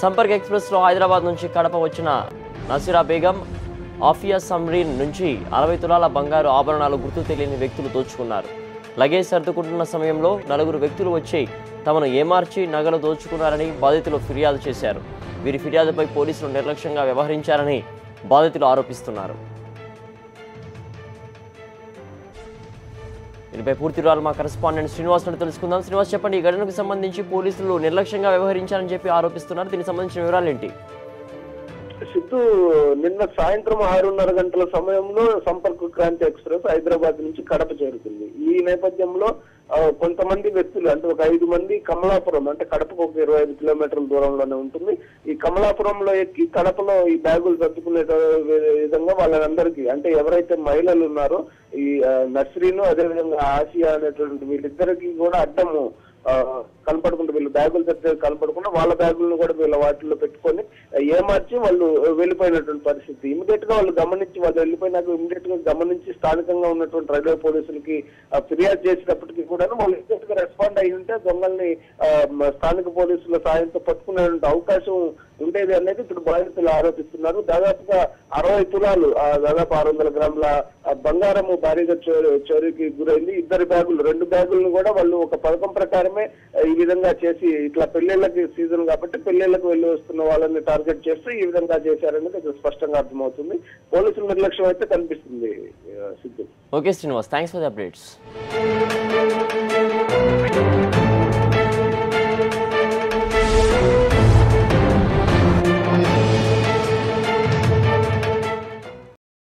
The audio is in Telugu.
సంపర్క్ ఎక్స్ప్రెస్లో హైదరాబాద్ నుంచి కడప వచ్చిన నసీరా బేగం ఆఫియా సమ్రీన్ నుంచి 60 తులాల బంగారు ఆభరణాలు గుర్తు తెలియని వ్యక్తులు దోచుకున్నారు. లగేజ్ సర్దుకుంటున్న సమయంలో 4 వ్యక్తులు వచ్చి తమను ఏమార్చి నగలు దోచుకున్నారని బాధితులు ఫిర్యాదు చేశారు. వీరి ఫిర్యాదుపై పోలీసులు నిర్లక్ష్యంగా వ్యవహరించారని బాధితులు ఆరోపిస్తున్నారు. దీనిపై పూర్తి వివరాలు మా కరెస్పాండెంట్ శ్రీనివాస్ నుండి తెలుసుకుందాం. శ్రీనివాస్, చెప్పండి, ఈ ఘటనకు సంబంధించి పోలీసులు నిర్లక్ష్యంగా వ్యవహరించారని చెప్పి ఆరోపిస్తున్నారు. దీనికి సంబంధించిన వివరాలు ఏంటి? సిద్ధు, నిన్న సాయంత్రం 6:30 గంటల సమయంలో సంపర్క్ క్రాంతి ఎక్స్ప్రెస్ హైదరాబాద్ నుంచి కడప చేరుకుంది. ఈ నేపథ్యంలో కొంతమంది వ్యక్తులు, అంటే ఒక 5 మంది కమలాపురం, అంటే కడపకు ఒక 25 కిలోమీటర్ల దూరంలోనే ఉంటుంది, ఈ కమలాపురంలో ఎక్కి కడపలో ఈ బ్యాగులు సర్దుకునే విధంగా వాళ్ళందరికీ, అంటే ఎవరైతే మహిళలు ఉన్నారో ఈ నర్సరీను అదేవిధంగా ఆసియా అనేటువంటి వీళ్ళిద్దరికి కూడా అడ్డము కనపడకుండా, వీళ్ళు బ్యాగులు సర్దే కనపడకుండా వాళ్ళ బ్యాగులను కూడా వీళ్ళ వాటిల్లో పెట్టుకొని ఏమార్చి వాళ్ళు వెళ్ళిపోయినటువంటి పరిస్థితి. ఇమీడియట్ గా వాళ్ళు వెళ్ళిపోయినాక ఇమీడియట్ గా గమనించి స్థానికంగా ఉన్నటువంటి రైల్వే పోలీసులకి ఫిర్యాదు చేసినప్పటికీ కూడా వాళ్ళు ఇమీడియట్ గా రెస్పాండ్ అయి ఉంటే దొంగల్ని స్థానిక పోలీసుల సాయంతో పట్టుకునే అవకాశం ఉండేది అనేది ఇప్పుడు బాధితులు ఆరోపిస్తున్నారు. దాదాపుగా 60 తులాలు, దాదాపు 600 గ్రాముల బంగారము భారీగా చోరీకి గురైంది. 2 బ్యాగులను కూడా వాళ్ళు ఒక పథకం ప్రకారమే ఈ విధంగా చేసి, ఇట్లా పెళ్లిళ్ళకి సీజన్ కాబట్టి పెళ్లిళ్ళకి వెళ్ళి వస్తున్న వాళ్ళని టార్గెట్ చేస్తూ ఈ విధంగా చేశారనేది ఇక్కడ స్పష్టంగా అర్థమవుతుంది. పోలీసుల నిర్లక్ష్యం అయితే కనిపిస్తుంది. Siddhu. Okay Srinivas, thanks for the updates.